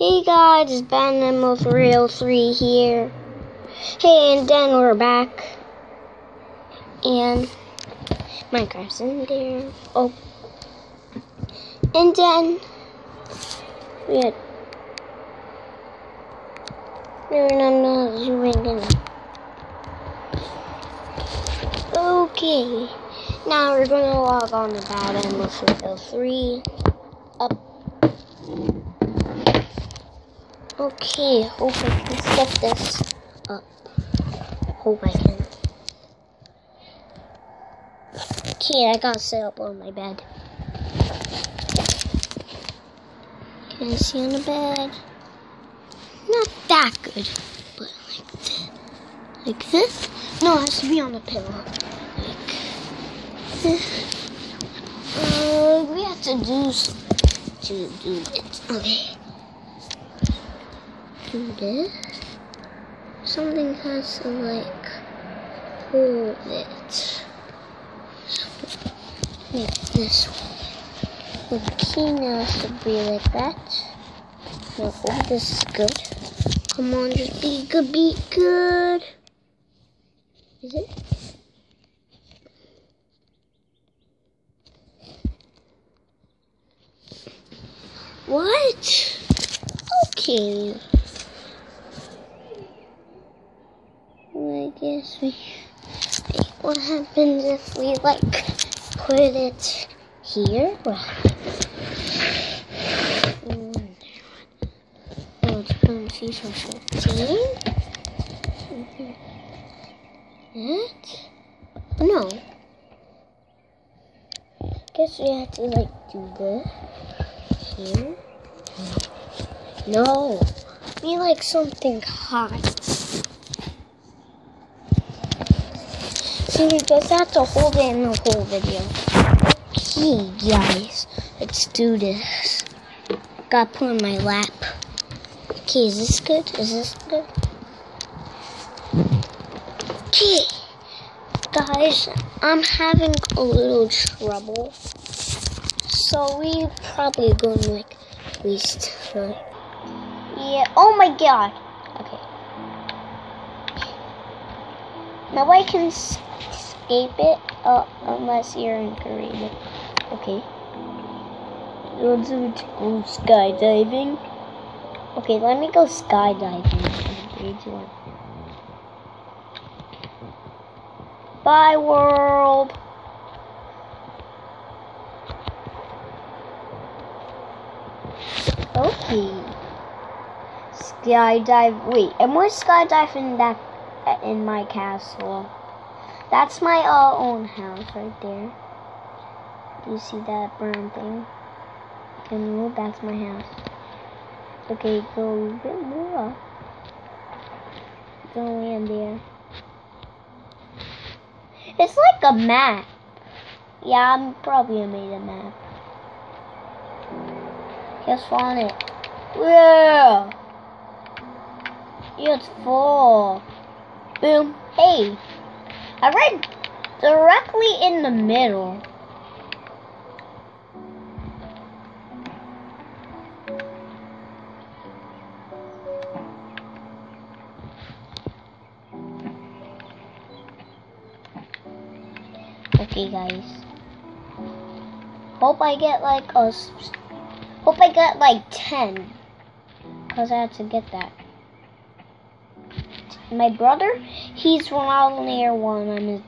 Hey guys, it's BadAnimal303 here. Hey, and then we're back. And Minecraft's in there. Oh. And then we had no zooming in. Okay. Now we're gonna log on to BadAnimal303. Up. Okay, hope I can set this up. Hope I can. Okay, I got set up on my bed. Can I see on the bed? Not that good, but like this. Like this? No, it has to be on the pillow. Like this. We have to do something to do it. Okay. Do this. Something has to like hold it. Make this one. Okay, now it has to be like that. Now, oh, this is good. Come on, just be good, be good. Is it? What? Okay. I guess what happens if we like put it here? Well, it's from FIFA 14. That? No. Guess we have to like do this here. No. Be like something hot. See, we just have to hold it in the whole video. Okay, guys, let's do this. Gotta put in my lap. Okay, is this good? Is this good? Okay, guys, I'm having a little trouble, so we probably gonna like waste time. Yeah. Oh my God. Okay. Now I can escape it, unless you're in Korea. Okay. Let's go skydiving. Okay, let me go skydiving. 3, 2, 1. Bye, world. Okay. Skydive. Wait, am I skydiving that in my castle? That's my own house right there. Do you see that brown thing? And that's my house. Okay, go a bit more up. Go in there. It's like a map. Yeah, I'm probably made a map. Just on it. Yeah. It's full. Boom. Hey. I read directly in the middle. Okay, guys. Hope I get like 10. Cause I had to get that. My brother, he's Ronaldo Near 1. I'm his